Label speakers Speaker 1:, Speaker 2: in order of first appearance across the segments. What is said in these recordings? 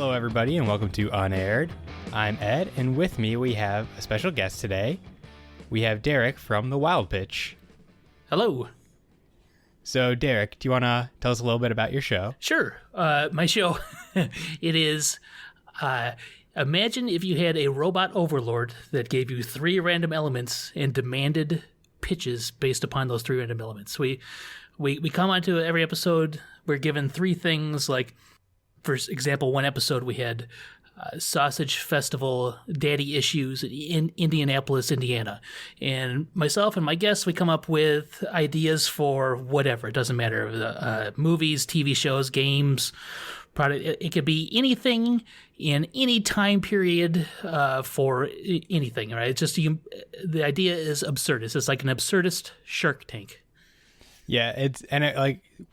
Speaker 1: Hello, everybody, and welcome to UnAired. I'm Ed, and with me we have a special guest today. We have Derek from The Wild Pitch.
Speaker 2: Hello.
Speaker 1: So, Derek, do you want to tell us a little bit about your show?
Speaker 2: Sure. My show, it is, imagine if you had a robot overlord that gave you 3 random elements and demanded pitches based upon those 3 random elements. We come onto every episode, we're given 3 things, like, for example, one episode we had Sausage Festival Daddy Issues in Indianapolis, Indiana. And myself and my guests, we come up with ideas for whatever. It doesn't matter. Movies, TV shows, games, product. It could be anything in any time period for anything, right? It's just the idea is absurdist. It's like an absurdist Shark Tank.
Speaker 1: Yeah, it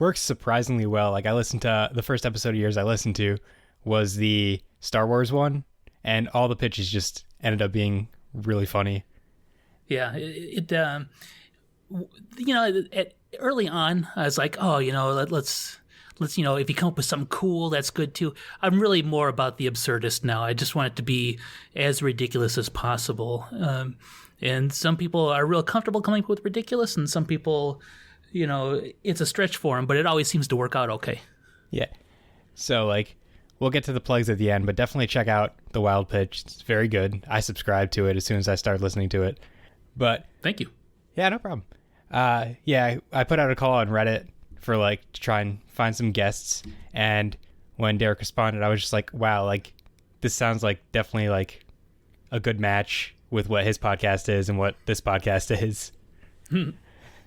Speaker 1: works surprisingly well. Like, I listened to the first episode of yours I listened to was the Star Wars one, and all the pitches just ended up being really funny.
Speaker 2: Yeah, early on, I was like, let's if you come up with something cool, that's good too. I'm really more about the absurdist now. I just want it to be as ridiculous as possible. And some people are real comfortable coming up with ridiculous, and some people, it's a stretch for them, but it always seems to work out okay.
Speaker 1: Yeah. So, we'll get to the plugs at the end, but definitely check out The Wild Pitch. It's very good. I subscribed to it as soon as I started listening to it. But
Speaker 2: thank you.
Speaker 1: Yeah, no problem. I put out a call on Reddit for to try and find some guests, and when Derek responded, I was just like, wow, this sounds definitely a good match with what his podcast is and what this podcast is.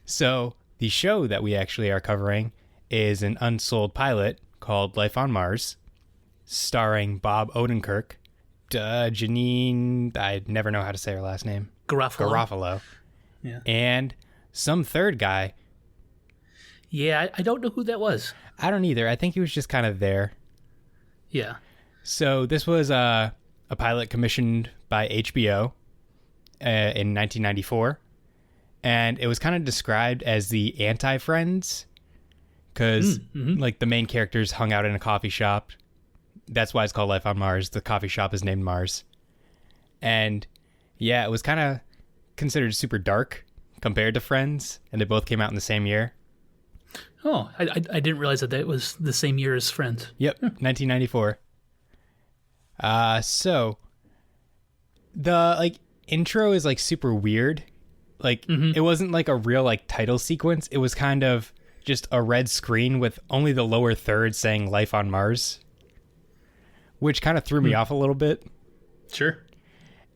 Speaker 1: So the show that we actually are covering is an unsold pilot called Life on Mars, starring Bob Odenkirk, Janeane, I never know how to say her last name. Garofalo.
Speaker 2: Yeah.
Speaker 1: And some third guy.
Speaker 2: Yeah, I don't know who that was.
Speaker 1: I don't either. I think he was just kind of there.
Speaker 2: Yeah.
Speaker 1: So this was a pilot commissioned by HBO in 1994. And it was kind of described as the anti-Friends because the main characters hung out in a coffee shop. That's why it's called Life on Mars. The coffee shop is named Mars. And yeah, it was kind of considered super dark compared to Friends, and they both came out in the same year.
Speaker 2: Oh, I didn't realize that was the same year as Friends.
Speaker 1: Yep, 1994. So the intro is super weird. It wasn't a real title sequence. It was kind of just a red screen with only the lower third saying Life on Mars, which kind of threw me off a little bit.
Speaker 2: Sure.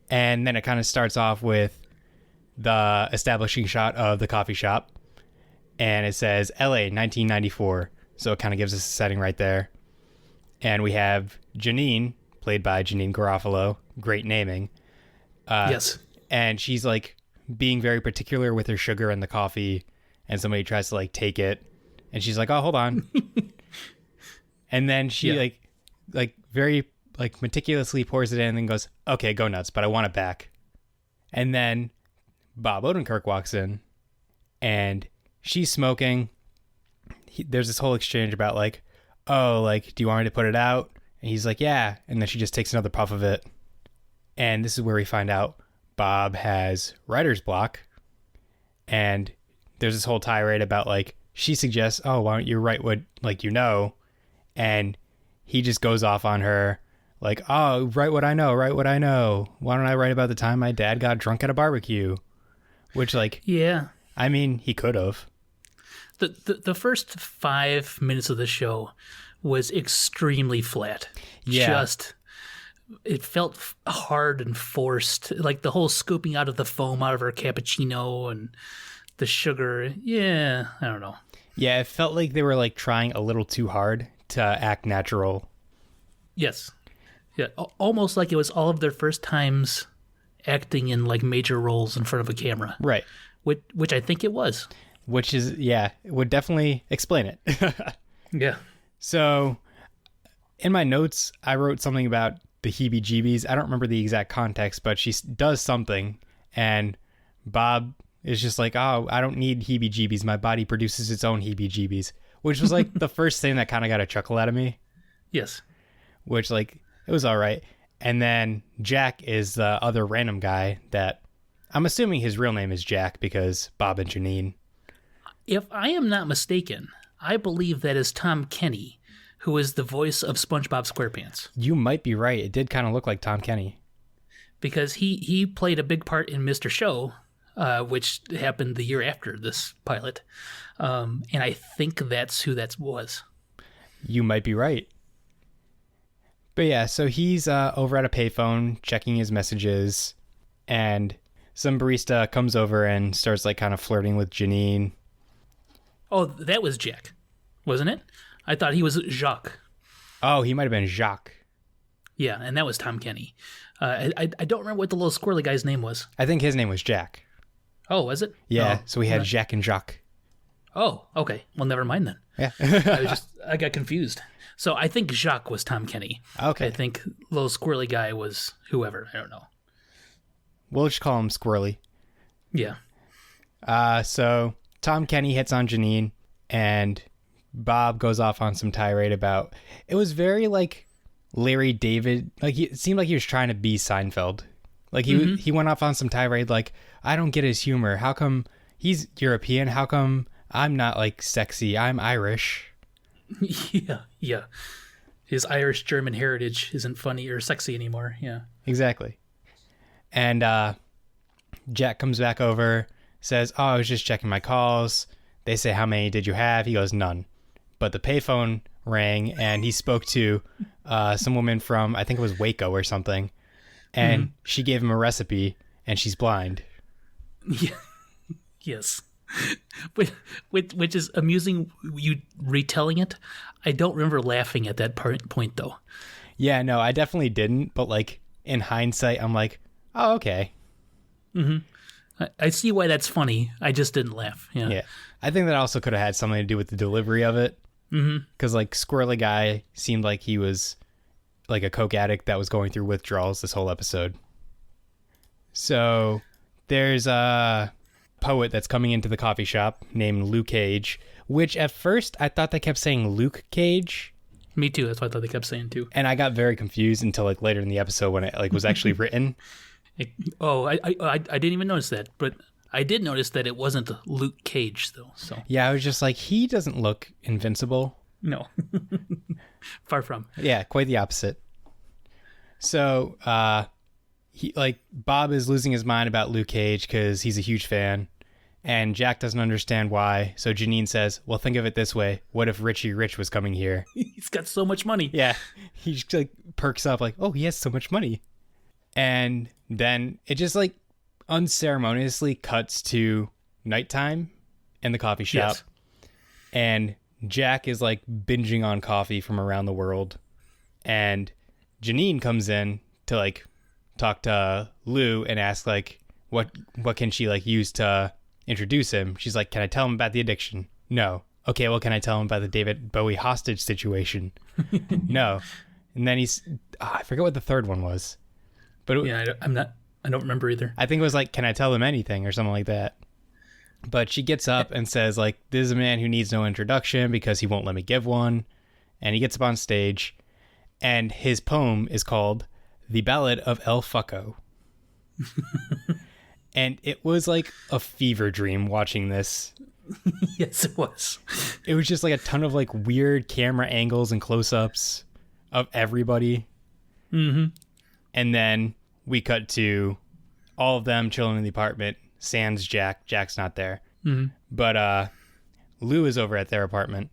Speaker 2: And
Speaker 1: then it kind of starts off with the establishing shot of the coffee shop, and it says LA 1994. So it kind of gives us a setting right there. And we have Janeane, played by Janeane Garofalo. Great naming.
Speaker 2: Yes.
Speaker 1: And she's being very particular with her sugar in the coffee, and somebody tries to take it, and she's like, oh, hold on. And then she very meticulously pours it in and then goes, okay, go nuts, but I want it back. And then Bob Odenkirk walks in, and she's smoking. There's this whole exchange about do you want me to put it out? And he's like, yeah. And then she just takes another puff of it. And this is where we find out Bob has writer's block, and there's this whole tirade about she suggests, oh, why don't you write what and he just goes off on her oh, write what I know, why don't I write about the time my dad got drunk at a barbecue, which
Speaker 2: yeah,
Speaker 1: I mean, he could have.
Speaker 2: The first 5 minutes of the show was extremely flat.
Speaker 1: Yeah.
Speaker 2: It felt hard and forced, the whole scooping out of the foam out of her cappuccino and the sugar. Yeah, I don't know.
Speaker 1: Yeah, it felt like they were trying a little too hard to act natural.
Speaker 2: Yes. Yeah, almost like it was all of their first times acting in major roles in front of a camera.
Speaker 1: Right.
Speaker 2: Which I think it was.
Speaker 1: Which is, yeah, it would definitely explain it.
Speaker 2: Yeah.
Speaker 1: So in my notes, I wrote something about the heebie-jeebies. I don't remember the exact context, but she does something, and Bob is just oh, I don't need heebie-jeebies. My body produces its own heebie-jeebies, which was the first thing that kind of got a chuckle out of me.
Speaker 2: Yes.
Speaker 1: which like it was all right. And then Jack is the other random guy that I'm assuming his real name is Jack because Bob and Janeane.
Speaker 2: If I am not mistaken, I believe that is Tom Kenny, who is the voice of SpongeBob SquarePants.
Speaker 1: You might be right. It did kind of look like Tom Kenny.
Speaker 2: Because he played a big part in Mr. Show, which happened the year after this pilot. And I think that's who that was.
Speaker 1: You might be right. But yeah, so he's over at a payphone checking his messages, and some barista comes over and starts like kind of flirting with Janeane.
Speaker 2: Oh, that was Jack, wasn't it? I thought he was Jacques.
Speaker 1: Oh, he might have been Jacques.
Speaker 2: Yeah, and that was Tom Kenny. I don't remember what the little squirrely guy's name was.
Speaker 1: I think his name was Jack.
Speaker 2: Oh, was it?
Speaker 1: Yeah,
Speaker 2: oh,
Speaker 1: so we had Jack and Jacques.
Speaker 2: Oh, okay. Well, never mind then.
Speaker 1: Yeah.
Speaker 2: I got confused. So I think Jacques was Tom Kenny.
Speaker 1: Okay.
Speaker 2: I think little squirrely guy was whoever. I don't know.
Speaker 1: We'll just call him Squirrely.
Speaker 2: Yeah.
Speaker 1: So Tom Kenny hits on Janeane, and Bob goes off on some tirade about... It was very like Larry David. Like it seemed like he was trying to be Seinfeld. Like he went off on some tirade like, I don't get his humor. How come he's European? How come I'm not like sexy? I'm Irish.
Speaker 2: Yeah. His Irish-German heritage isn't funny or sexy anymore. Yeah.
Speaker 1: Exactly. And Jack comes back over, says, oh, I was just checking my calls. They say, how many did you have? He goes, none. But the payphone rang, and he spoke to some woman from, I think it was Waco or something. And she gave him a recipe, and she's blind.
Speaker 2: Yeah. Yes. Which is amusing, you retelling it. I don't remember laughing at that point, though.
Speaker 1: Yeah, no, I definitely didn't. But, like, in hindsight, I'm like, oh, okay.
Speaker 2: I see why that's funny. I just didn't laugh. Yeah.
Speaker 1: I think that also could have had something to do with the delivery of it. Because, like, Squirrely Guy seemed like he was, like, a coke addict that was going through withdrawals this whole episode. So, there's a poet that's coming into the coffee shop named Luke Cage, which at first I thought they kept saying Luke Cage.
Speaker 2: Me too. That's what I thought they kept saying too.
Speaker 1: And I got very confused until like later in the episode when it like was actually written.
Speaker 2: I didn't even notice that, but I did notice that it wasn't Luke Cage though. So
Speaker 1: yeah, I was just like, he doesn't look invincible.
Speaker 2: No, far from.
Speaker 1: Yeah, quite the opposite. So he like Bob is losing his mind about Luke Cage because he's a huge fan, and Jack doesn't understand why. So Janeane says, well, think of it this way. What if Richie Rich was coming here?
Speaker 2: He's got so much money.
Speaker 1: Yeah. He just like perks up like, oh, he has so much money. And then it just like unceremoniously cuts to nighttime in the coffee shop.
Speaker 2: Yes.
Speaker 1: And Jack is like binging on coffee from around the world. And Janeane comes in to like talk to Lou and ask like what can she like use to introduce him. She's like, can I tell him about the addiction? No. Okay, well, can I tell him about the David Bowie hostage situation? No. And then I forget what the third one was, but
Speaker 2: I don't remember either.
Speaker 1: I think it was like, can I tell him anything or something like that. But she gets up and says like, this is a man who needs no introduction because he won't let me give one. And he gets up on stage, and his poem is called The Ballad of El Fucko. And it was like a fever dream watching this.
Speaker 2: Yes, it was.
Speaker 1: It was just like a ton of like weird camera angles and close-ups of everybody. And then we cut to all of them chilling in the apartment. Sans Jack. Jack's not there. But Lou is over at their apartment,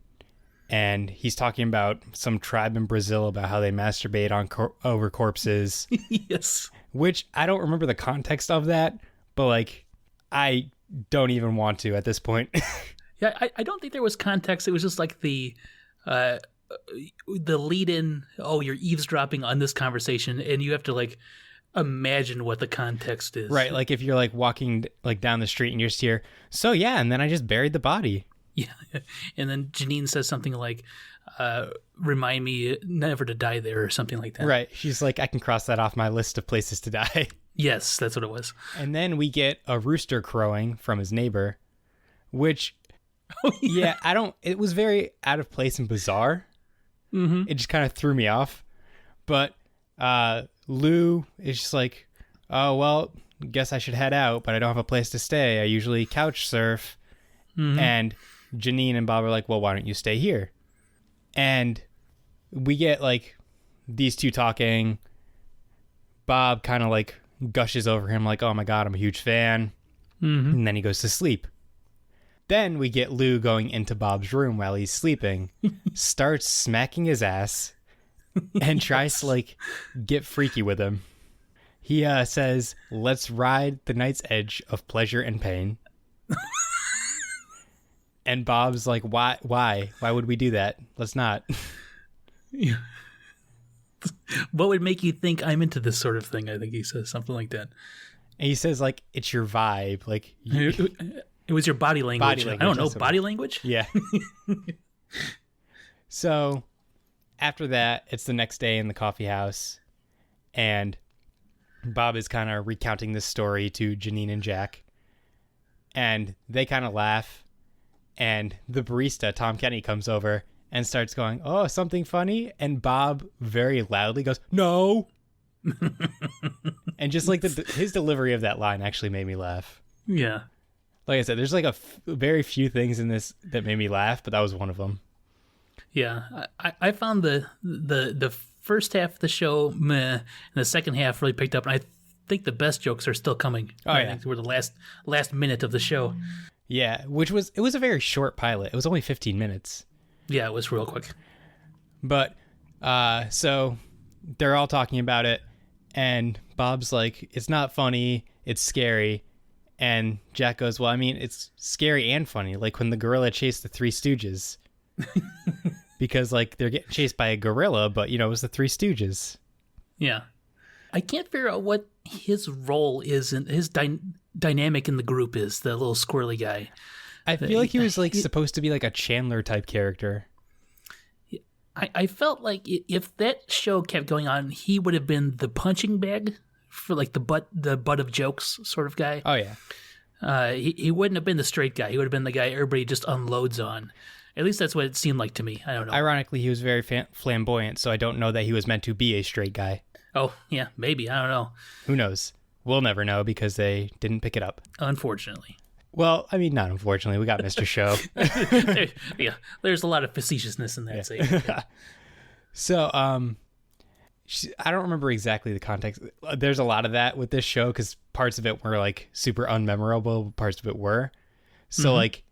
Speaker 1: and he's talking about some tribe in Brazil about how they masturbate on over corpses.
Speaker 2: Yes.
Speaker 1: Which I don't remember the context of that, but like I don't even want to at this point.
Speaker 2: Yeah, I don't think there was context. It was just like the lead in, oh, you're eavesdropping on this conversation, and you have to like imagine what the context is.
Speaker 1: Right, like if you're like walking like down the street and you're just here, so yeah, and then I just buried the body.
Speaker 2: Yeah. And then Janeane says something like, remind me never to die there or something like that.
Speaker 1: Right. She's like, I can cross that off my list of places to die.
Speaker 2: Yes, that's what it was.
Speaker 1: And then we get a rooster crowing from his neighbor, which, it was very out of place and bizarre. It just kind of threw me off. But Lou is just like, oh, well, guess I should head out, but I don't have a place to stay. I usually couch surf. Mm-hmm. And Janeane and Bob are like, well, why don't you stay here? And we get like these two talking. Bob kind of like gushes over him like, oh my God, I'm a huge fan. Mm-hmm. And then he goes to sleep. Then we get Lou going into Bob's room while he's sleeping, starts smacking his ass, and tries to like get freaky with him. He says, let's ride the night's edge of pleasure and pain. And Bob's like, why? Why would we do that? Let's not.
Speaker 2: Yeah. What would make you think I'm into this sort of thing? I think he says something like that.
Speaker 1: And he says, like, it's your vibe. Like,
Speaker 2: it was your body language. I don't know, body language?
Speaker 1: Yeah. So after that, it's the next day in the coffee house. And Bob is kind of recounting this story to Janeane and Jack. And they kind of laugh. And the barista, Tom Kenny, comes over and starts going, oh, something funny? And Bob very loudly goes, no. And just like his delivery of that line actually made me laugh.
Speaker 2: Yeah.
Speaker 1: Like I said, there's like very few things in this that made me laugh, but that was one of them.
Speaker 2: Yeah. I found the first half of the show meh, and the second half really picked up. And I think the best jokes are still coming.
Speaker 1: Oh,
Speaker 2: I
Speaker 1: yeah.
Speaker 2: think we're the last minute of the show.
Speaker 1: Yeah, it was a very short pilot. It was only 15 minutes.
Speaker 2: Yeah, it was real quick.
Speaker 1: But so they're all talking about it, and Bob's like, it's not funny, it's scary. And Jack goes, well, I mean, it's scary and funny, like when the gorilla chased the Three Stooges. Because like they're getting chased by a gorilla, but it was the Three Stooges.
Speaker 2: Yeah. I can't figure out what his role is in his dynamic in the group is, the little squirrely guy.
Speaker 1: I feel like he was like supposed to be like a Chandler type character.
Speaker 2: I felt like if that show kept going on, he would have been the punching bag for like the butt of jokes sort of guy.
Speaker 1: Oh yeah.
Speaker 2: He wouldn't have been the straight guy. He would have been the guy everybody just unloads on. At least that's what it seemed like to me. I don't know.
Speaker 1: Ironically, he was very flamboyant, so I don't know that he was meant to be a straight guy.
Speaker 2: Oh, yeah, maybe. I don't know.
Speaker 1: Who knows? We'll never know because they didn't pick it up.
Speaker 2: Unfortunately.
Speaker 1: Well, I mean, not unfortunately. We got Mr. Show.
Speaker 2: There's a lot of facetiousness in that statement.
Speaker 1: So, I don't remember exactly the context. There's a lot of that with this show because parts of it were like super unmemorable. Parts of it were. So like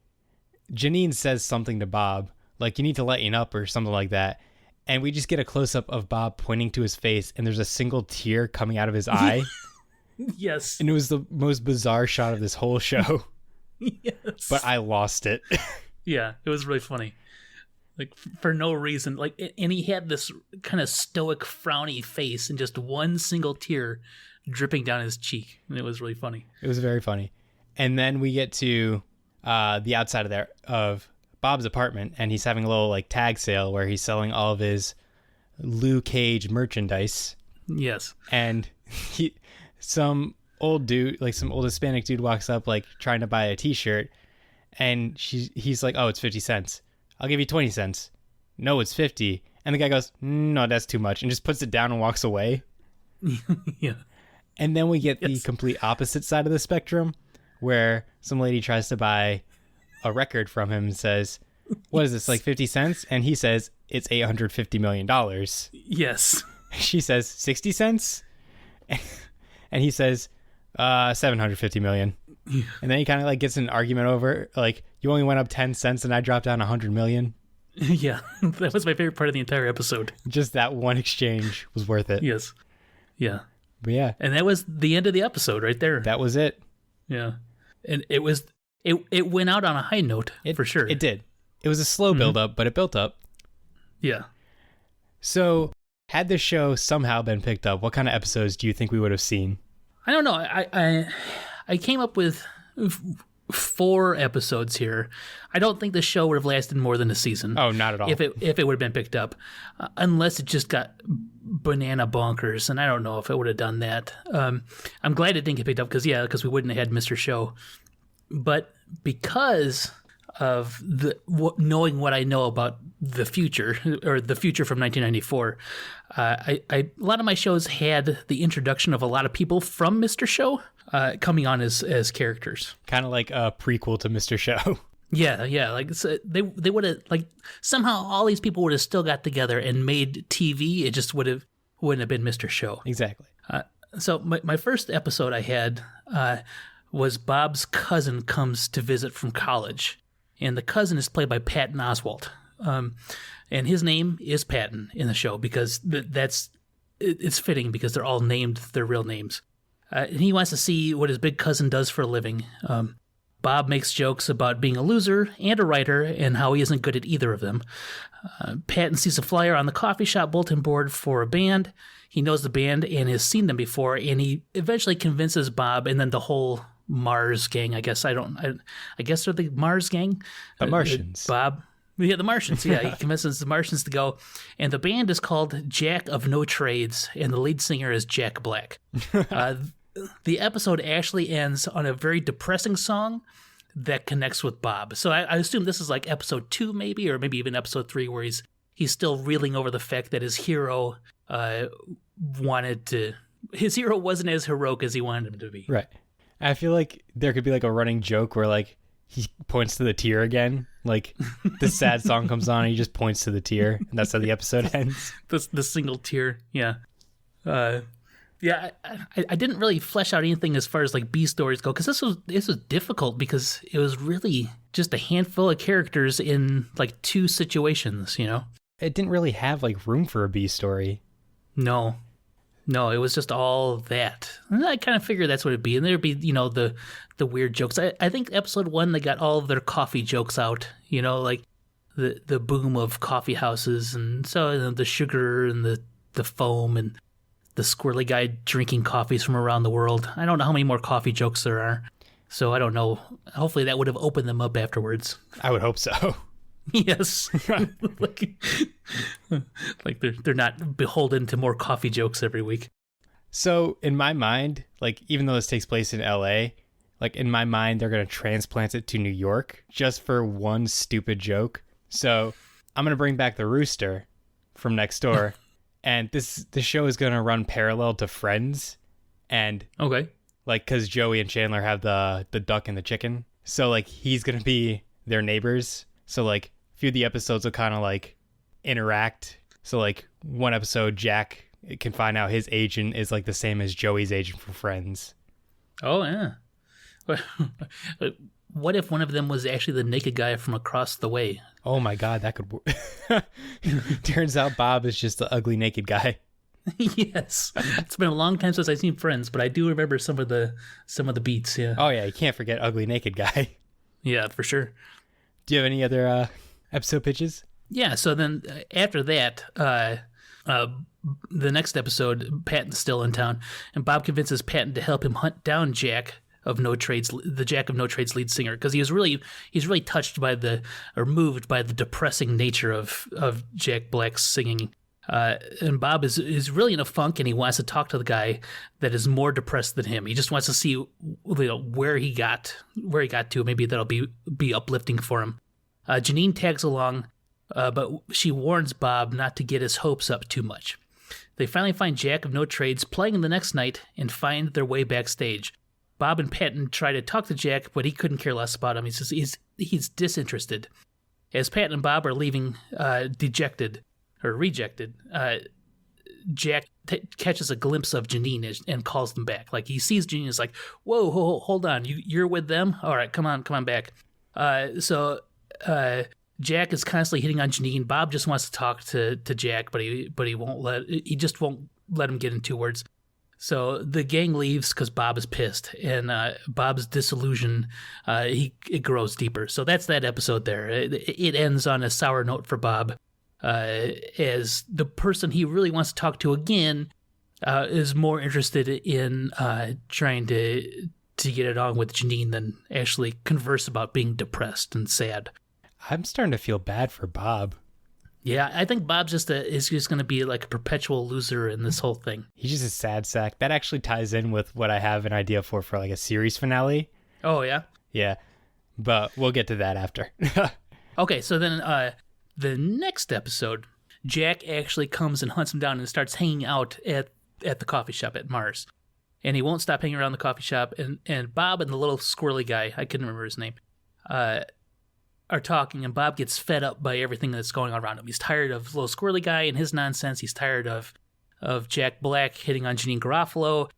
Speaker 1: Janeane says something to Bob, like you need to lighten up or something like that. And we just get a close up of Bob pointing to his face and there's a single tear coming out of his eye.
Speaker 2: Yes.
Speaker 1: And it was the most bizarre shot of this whole show.
Speaker 2: Yes.
Speaker 1: But I lost it.
Speaker 2: Yeah, it was really funny. Like for no reason. Like, and he had this kind of stoic, frowny face and just one single tear dripping down his cheek. And it was really funny.
Speaker 1: It was very funny. And then we get to the outside of Bob's apartment, and he's having a little like tag sale where he's selling all of his Luke Cage merchandise.
Speaker 2: Yes.
Speaker 1: And some old dude, like some old Hispanic dude, walks up like trying to buy a T-shirt, and he's like, "Oh, it's 50 cents. I'll give you 20 cents." "No, it's 50." And the guy goes, "No, that's too much," and just puts it down and walks away.
Speaker 2: Yeah.
Speaker 1: And then we get the complete opposite side of the spectrum, where some lady tries to buy a record from him and says, "What is this, like 50 cents?" And he says, "It's $850 million.
Speaker 2: Yes.
Speaker 1: She says, 60 cents? And he says, 750 million. And then he kind of like gets in an argument over, like, you only went up 10 cents and I dropped down 100 million.
Speaker 2: Yeah, that was my favorite part of the entire episode.
Speaker 1: Just that one exchange was worth it.
Speaker 2: Yes. Yeah.
Speaker 1: But yeah.
Speaker 2: And that was the end of the episode right there.
Speaker 1: That was it.
Speaker 2: Yeah. And it went out on a high note, for sure.
Speaker 1: It did. It was a slow build up, but it built up.
Speaker 2: Yeah.
Speaker 1: So had this show somehow been picked up, what kind of episodes do you think we would have seen?
Speaker 2: I don't know. I came up with 4 episodes here. I don't think the show would have lasted more than a season.
Speaker 1: Oh, not at all.
Speaker 2: If it would have been picked up, unless it just got banana bonkers, and I don't know if it would have done that. I'm glad it didn't get picked up because we wouldn't have had Mr. Show. But because knowing what I know about the future, or the future from 1994. A lot of my shows had the introduction of a lot of people from Mr. Show coming on as characters.
Speaker 1: Kind of like a prequel to Mr. Show.
Speaker 2: Yeah. Like, so they would have, like, somehow all these people would have still got together and made TV. It just wouldn't have been Mr. Show.
Speaker 1: Exactly.
Speaker 2: So my first episode I had was Bob's cousin comes to visit from college. And the cousin is played by Patton Oswalt. And his name is Patton in the show because it's fitting because they're all named their real names. And he wants to see what his big cousin does for a living. Bob makes jokes about being a loser and a writer and how he isn't good at either of them. Patton sees a flyer on the coffee shop bulletin board for a band. He knows the band and has seen them before, and he eventually convinces Bob and then the whole Mars gang, I guess. I guess they're the Mars gang?
Speaker 1: The Martians.
Speaker 2: Bob. Yeah, the Martians. Yeah, he convinces the Martians to go. And the band is called Jack of No Trades, and the lead singer is Jack Black. The episode actually ends on a very depressing song that connects with Bob. So I assume this is like episode 2 maybe, or maybe even episode 3, where he's still reeling over the fact that his hero his hero wasn't as heroic as he wanted him to be.
Speaker 1: Right. I feel like there could be like a running joke where like he points to the tear again. Like the sad song comes on and he just points to the tear, and that's how the episode ends.
Speaker 2: The single tear. Yeah. Yeah, I didn't really flesh out anything as far as like B stories go, because this was difficult because it was really just a handful of characters in like 2 situations, you know?
Speaker 1: It didn't really have like room for a B story.
Speaker 2: No, it was just all that. And I kind of figured that's what it'd be. And there'd be, you know, the weird jokes. I think episode 1, they got all of their coffee jokes out, you know, like the boom of coffee houses, and so the sugar and the foam and the squirrely guy drinking coffees from around the world. I don't know how many more coffee jokes there are, so I don't know. Hopefully that would have opened them up afterwards.
Speaker 1: I would hope so.
Speaker 2: Yes. like they're not beholden to more coffee jokes every week.
Speaker 1: So in my mind, like even though this takes place in LA, like in my mind they're going to transplant it to New York just for one stupid joke. So I'm going to bring back the rooster from next door. And the show is going to run parallel to Friends. And
Speaker 2: okay,
Speaker 1: like, because Joey and Chandler have the duck and the chicken. So like he's going to be their neighbors. So like a few of the episodes will kind of like interact. So like one episode, Jack can find out his agent is like the same as Joey's agent for Friends.
Speaker 2: Oh, yeah. What if one of them was actually the naked guy from across the way?
Speaker 1: Oh my God, that could work. Turns out Bob is just the ugly naked guy.
Speaker 2: Yes. It's been a long time since I've seen Friends, but I do remember some of the beats, yeah.
Speaker 1: Oh yeah, you can't forget ugly naked guy.
Speaker 2: Yeah, for sure.
Speaker 1: Do you have any other episode pitches?
Speaker 2: Yeah, so then after that, the next episode, Patton's still in town, and Bob convinces Patton to help him hunt down Jack of No Trades lead singer, because he's really touched by moved by the depressing nature of Jack Black's singing. And Bob is really in a funk, and he wants to talk to the guy that is more depressed than him. He just wants to see, you know, where he got to. Maybe that'll be uplifting for him. Janeane tags along, but she warns Bob not to get his hopes up too much. They finally find Jack of No Trades playing the next night and find their way backstage. Bob and Patton try to talk to Jack, but he couldn't care less about him. He's disinterested. As Patton and Bob are leaving, rejected, Jack catches a glimpse of Janeane and calls them back. Like, he sees Janeane and is like, "Whoa, hold on, you're with them? All right, come on back." So Jack is constantly hitting on Janeane. Bob just wants to talk to Jack, but he just won't let him get in 2 words. So the gang leaves because Bob is pissed, and Bob's disillusion, it grows deeper. So that's that episode there. It ends on a sour note for Bob, as the person he really wants to talk to again is more interested in trying to get it on with Janeane than actually converse about being depressed and sad.
Speaker 1: I'm starting to feel bad for Bob.
Speaker 2: Yeah, I think Bob's is just going to be like a perpetual loser in this whole thing.
Speaker 1: He's just a sad sack. That actually ties in with what I have an idea for like a series finale.
Speaker 2: Oh, yeah?
Speaker 1: Yeah. But we'll get to that after.
Speaker 2: Okay, so then the next episode, Jack actually comes and hunts him down and starts hanging out at the coffee shop at Mars. And he won't stop hanging around the coffee shop. And Bob and the little squirrely guy, I couldn't remember his name, are talking. And Bob gets fed up by everything that's going on around him. He's tired of the little squirrely guy and his nonsense. He's tired of Jack Black hitting on Janeane Garofalo.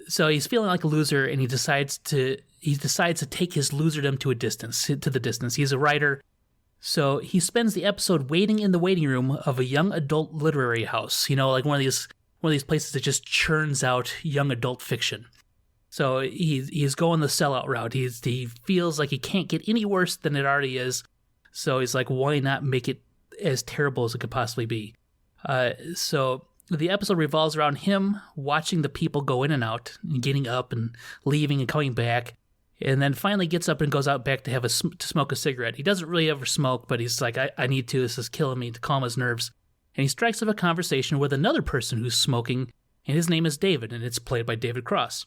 Speaker 2: So he's feeling like a loser, and he decides to take his loserdom to the distance. He's a writer. So he spends the episode waiting in the waiting room of a young adult literary house, like one of these places that just churns out young adult fiction. So he's going the sellout route. He feels like he can't get any worse than it already is. So he's like, why not make it as terrible as it could possibly be? So the episode revolves around him watching the people go in and out, and getting up and leaving and coming back. And then finally gets up and goes out back to smoke a cigarette. He doesn't really ever smoke, but he's like, I need to. This is killing me, to calm his nerves. And he strikes up a conversation with another person who's smoking, and his name is David, and it's played by David Cross.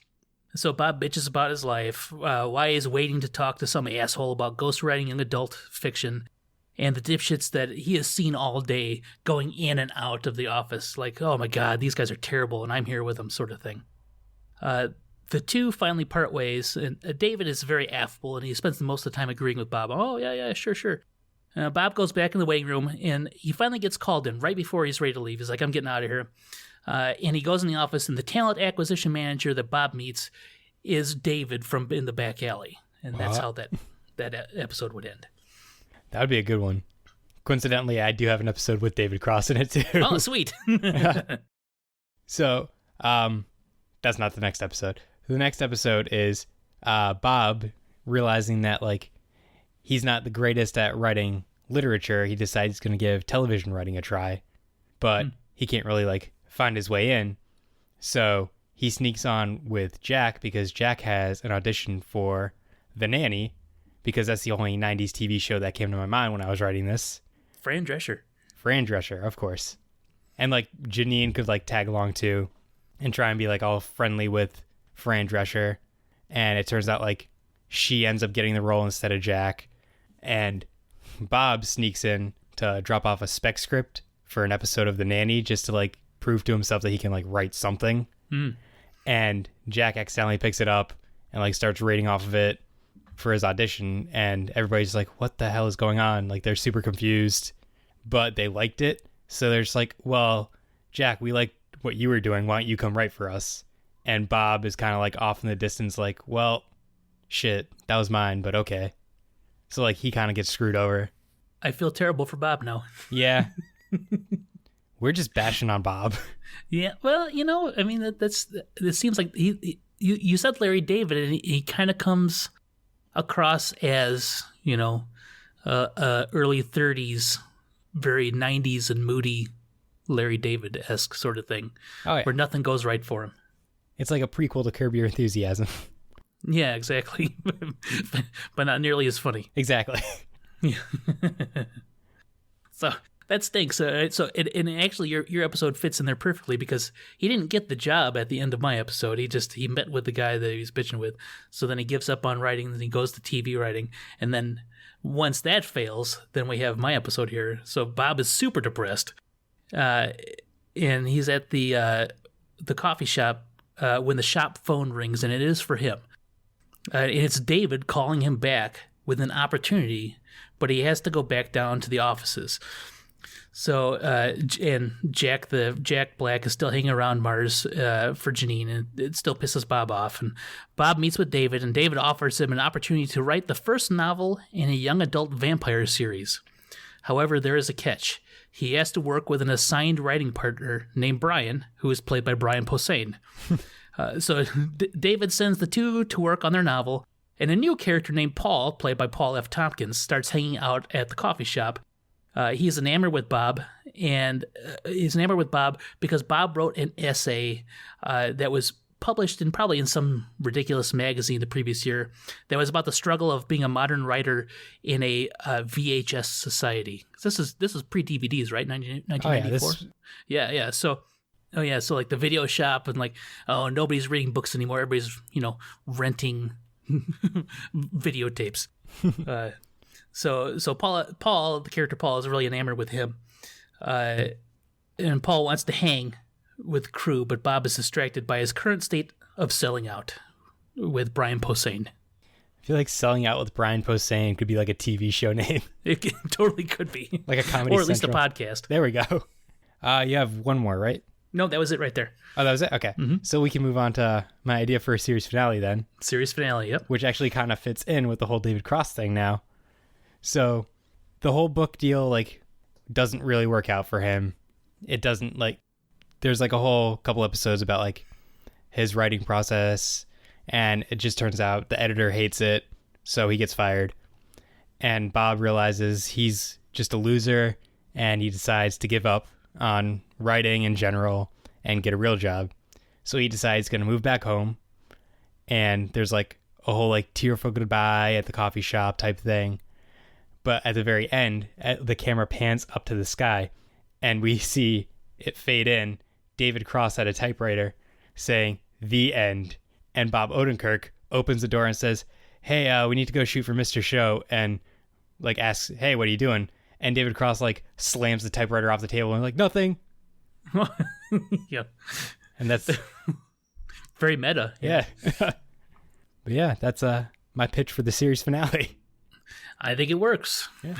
Speaker 2: So Bob bitches about his life, why he's waiting to talk to some asshole about ghostwriting young adult fiction, and the dipshits that he has seen all day going in and out of the office. Like, oh my God, these guys are terrible, and I'm here with them, sort of thing. The two finally part ways, and David is very affable, and he spends most of the time agreeing with Bob. Oh, yeah, sure. Bob goes back in the waiting room, and he finally gets called in right before he's ready to leave. He's like, I'm getting out of here. And he goes in the office, and the talent acquisition manager that Bob meets is David from in the back alley. And that's how that episode would end.
Speaker 1: That would be a good one. Coincidentally, I do have an episode with David Cross in it, too.
Speaker 2: Oh, sweet.
Speaker 1: So, that's not the next episode. The next episode is Bob realizing that, he's not the greatest at writing literature. He decides he's going to give television writing a try, but he can't really, find his way in. So he sneaks on with Jack because Jack has an audition for The Nanny, because that's the only 90s TV show that came to my mind when I was writing this.
Speaker 2: Fran Drescher,
Speaker 1: of course. And, Janeane could, tag along, too, and try and be, all friendly with Fran Drescher, and it turns out she ends up getting the role instead of Jack, and Bob sneaks in to drop off a spec script for an episode of The Nanny just to prove to himself that he can write something. And Jack accidentally picks it up and starts reading off of it for his audition, and everybody's like, what the hell is going on? They're super confused, but they liked it, so they're just like, well, Jack, we liked what you were doing, why don't you come write for us? And Bob is kind of off in the distance, well, shit, that was mine, but okay. So he kind of gets screwed over.
Speaker 2: I feel terrible for Bob now.
Speaker 1: Yeah. We're just bashing on Bob.
Speaker 2: Yeah, well, it seems like you said Larry David, and he kind of comes across as, early 30s, very 90s and moody Larry David-esque sort of thing. Oh, yeah. Where nothing goes right for him.
Speaker 1: It's like a prequel to Curb Your Enthusiasm.
Speaker 2: Yeah, exactly. But not nearly as funny.
Speaker 1: Exactly.
Speaker 2: Yeah. So that stinks. And actually, your episode fits in there perfectly, because he didn't get the job at the end of my episode. He met with the guy that he was bitching with. So then he gives up on writing, and he goes to TV writing. And then once that fails, then we have my episode here. So Bob is super depressed. And he's at the coffee shop when the shop phone rings, and it is for him. And it's David calling him back with an opportunity, but he has to go back down to the offices. So, and Jack Black is still hanging around Mars for Janeane, and it still pisses Bob off. And Bob meets with David, and David offers him an opportunity to write the first novel in a young adult vampire series. However, there is a catch. He has to work with an assigned writing partner named Brian, who is played by Brian Posehn. So David sends the two to work on their novel, and a new character named Paul, played by Paul F. Tompkins, starts hanging out at the coffee shop. He's enamored with Bob, and he's enamored with Bob because Bob wrote an essay that was published in some ridiculous magazine the previous year that was about the struggle of being a modern writer in a VHS society. This is pre-DVDs, right? 1994? Yeah. So the video shop, and nobody's reading books anymore. Everybody's, renting videotapes. So Paul, the character Paul, is really enamored with him, and Paul wants to hang with crew, but Bob is distracted by his current state of selling out with Brian Posehn.
Speaker 1: I feel like Selling Out with Brian Posehn could be like a TV show name.
Speaker 2: It totally could be.
Speaker 1: Like a Comedy
Speaker 2: Or at least a
Speaker 1: Central.
Speaker 2: podcast.
Speaker 1: There we go. You have one more, right?
Speaker 2: No, that was it right there.
Speaker 1: Oh, that was it? Okay.
Speaker 2: Mm-hmm.
Speaker 1: So we can move on to my idea for a series finale then.
Speaker 2: Series finale, yep.
Speaker 1: Which actually kind of fits in with the whole David Cross thing now. So the whole book deal, like, doesn't really work out for him. It doesn't, like, there's like a whole couple episodes about like his writing process, and it just turns out the editor hates it, so he gets fired. And Bob realizes he's just a loser, and he decides to give up on writing in general and get a real job. So he decides he's going to move back home, and there's like a whole like tearful goodbye at the coffee shop type thing. But at the very end, the camera pans up to the sky, and we see it fade in, David Cross at a typewriter saying, "The end." And Bob Odenkirk opens the door and says, "Hey, we need to go shoot for Mr. Show," and like asks, "Hey, what are you doing?" And David Cross like slams the typewriter off the table and like, "Nothing."
Speaker 2: Yeah.
Speaker 1: And that's
Speaker 2: very meta.
Speaker 1: Yeah. But yeah, that's my pitch for the series finale.
Speaker 2: I think it works.
Speaker 1: Yeah.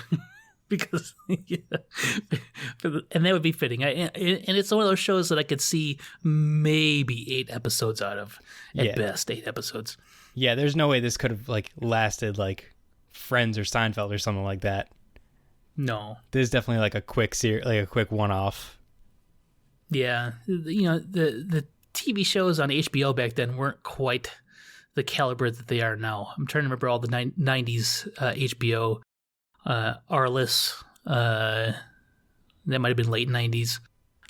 Speaker 2: Because and that would be fitting. And it's one of those shows that I could see maybe 8 episodes out of at best. 8 episodes.
Speaker 1: Yeah, there's no way this could have like lasted like Friends or Seinfeld or something like that.
Speaker 2: No,
Speaker 1: this is definitely like a quick like a quick one-off.
Speaker 2: Yeah, you know, the TV shows on HBO back then weren't quite the caliber that they are now. I'm trying to remember all the 90s HBO. Arliss, that might have been late 90s.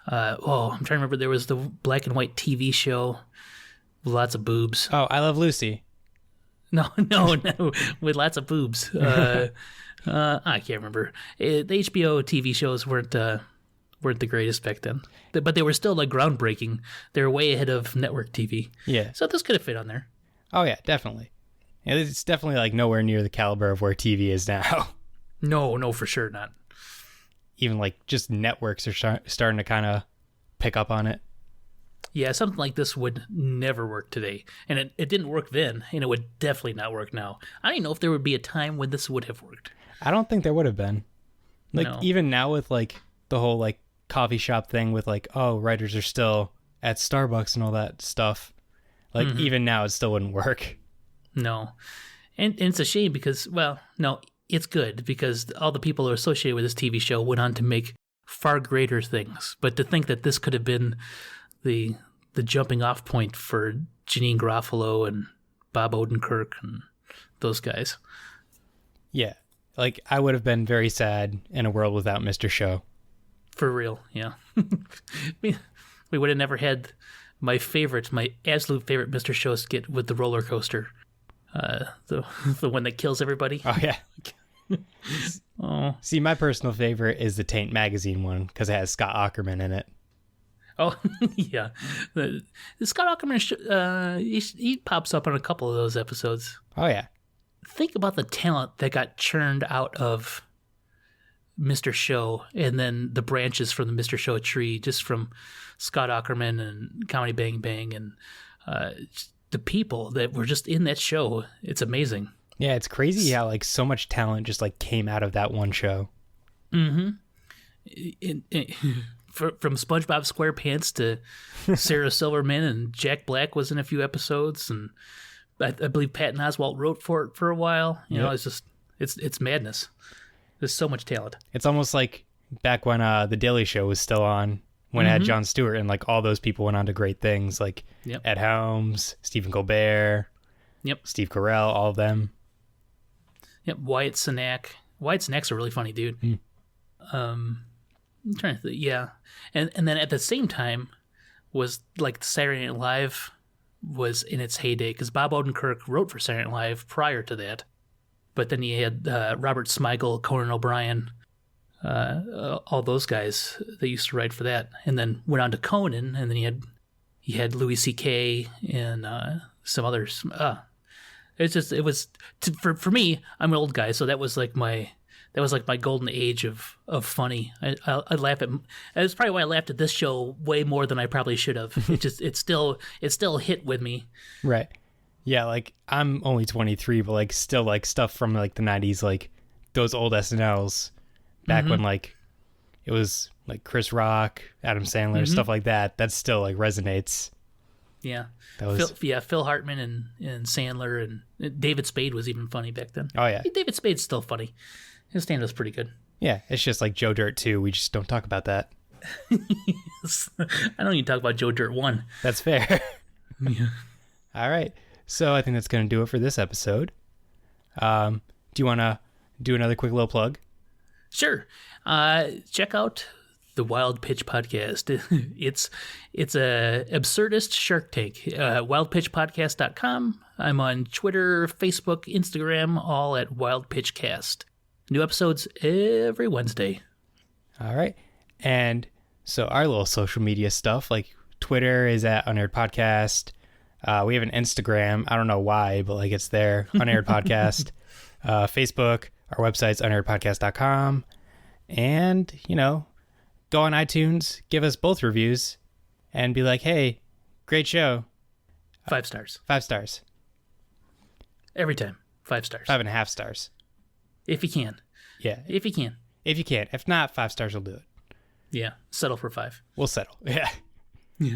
Speaker 2: I'm trying to remember, there was the black and white TV show with lots of boobs.
Speaker 1: Oh, I Love Lucy.
Speaker 2: No, with lots of boobs. I can't remember. The HBO TV shows weren't the greatest back then, but they were still like groundbreaking. They were way ahead of network TV.
Speaker 1: Yeah.
Speaker 2: So this could have fit on there.
Speaker 1: Oh yeah, definitely. Yeah, it's definitely like nowhere near the caliber of where TV is now.
Speaker 2: No, for sure not.
Speaker 1: Even like just networks are starting to kind of pick up on it.
Speaker 2: Yeah, something like this would never work today. And it didn't work then, and it would definitely not work now. I don't even know if there would be a time when this would have worked.
Speaker 1: I don't think there would have been. Like,
Speaker 2: No.
Speaker 1: Even now with like the whole like coffee shop thing with like, oh, writers are still at Starbucks and all that stuff. Like, even now it still wouldn't work.
Speaker 2: No. And it's a shame because, well, no, it's good because all the people who are associated with this TV show went on to make far greater things. But to think that this could have been the jumping off point for Janeane Garofalo and Bob Odenkirk and those guys.
Speaker 1: Yeah. Like, I would have been very sad in a world without Mr. Show.
Speaker 2: For real, yeah. We would have never had my absolute favorite Mr. Show skit with the roller coaster. The one that kills everybody.
Speaker 1: Oh, yeah.
Speaker 2: Oh.
Speaker 1: See, my personal favorite is the Taint Magazine one because it has Scott Aukerman in it.
Speaker 2: Oh, yeah. The Scott Aukerman, he pops up on a couple of those episodes.
Speaker 1: Oh, yeah.
Speaker 2: Think about the talent that got churned out of Mr. Show and then the branches from the Mr. Show tree, just from Scott Aukerman and Comedy Bang Bang and the people that were just in that show. It's amazing.
Speaker 1: Yeah, it's crazy how like so much talent just like came out of that one show.
Speaker 2: Mm-hmm. From SpongeBob SquarePants to Sarah Silverman, and Jack Black was in a few episodes, and I believe Patton Oswalt wrote for it for a while. You know, it's just it's madness. There's so much talent.
Speaker 1: It's almost like back when The Daily Show was still on, when it had Jon Stewart, and like all those people went on to great things, like Ed Helms, Stephen Colbert, Steve Carell, all of them.
Speaker 2: Yep, Wyatt Cenac. Wyatt Cenac's a really funny dude. I'm trying to think. Yeah, and then at the same time was like Saturday Night Live was in its heyday because Bob Odenkirk wrote for Saturday Night Live prior to that, but then he had Robert Smigel, Conan O'Brien, all those guys that used to write for that, and then went on to Conan, and then he had Louis C.K. and some others. It's just for me. I'm an old guy, so that was like my golden age of funny. I laugh at. That's probably why I laughed at this show way more than I probably should have. It still hit with me.
Speaker 1: Right. Yeah, like I'm only 23, but like still like stuff from like the 90s, like those old SNLs back when like it was like Chris Rock, Adam Sandler, stuff like that. That still like resonates.
Speaker 2: Yeah. Phil Hartman and Sandler and David Spade was even funny back then.
Speaker 1: Oh yeah.
Speaker 2: David Spade's still funny. His stand-up's pretty good.
Speaker 1: Yeah, it's just like Joe Dirt 2. We just don't talk about that.
Speaker 2: Yes. I don't even talk about Joe Dirt 1.
Speaker 1: That's fair.
Speaker 2: Yeah.
Speaker 1: All right. So I think that's going to do it for this episode. Do you want to do another quick little plug?
Speaker 2: Sure. Check out the Wild Pitch podcast. It's a absurdist Shark Tank. Wildpitchpodcast.com. I'm on Twitter, Facebook, Instagram, all at Wild Pitch Cast. New episodes every Wednesday.
Speaker 1: All right. And so our little social media stuff, like Twitter is at UnAired Podcast. We have an Instagram. I don't know why, but like it's there. UnAired Podcast. Facebook. Our website's unairedpodcast.com. And, go on iTunes, give us both reviews, and be like, hey, great show.
Speaker 2: 5 stars.
Speaker 1: 5 stars.
Speaker 2: Every time. 5 stars.
Speaker 1: 5.5 stars.
Speaker 2: If you can.
Speaker 1: Yeah.
Speaker 2: If you can.
Speaker 1: If you can. If not, 5 stars will do it.
Speaker 2: Yeah. Settle for 5.
Speaker 1: We'll settle. Yeah.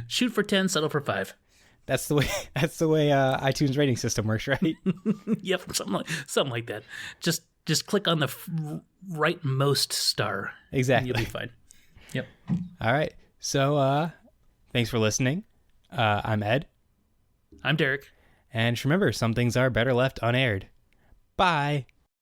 Speaker 2: Shoot for 10, settle for 5.
Speaker 1: That's the way iTunes rating system works, right?
Speaker 2: Yep, something like that. Just click on the rightmost star.
Speaker 1: Exactly.
Speaker 2: And you'll be fine. Yep.
Speaker 1: All right. So thanks for listening. I'm Ed.
Speaker 2: I'm Derek.
Speaker 1: And remember, some things are better left unaired. Bye.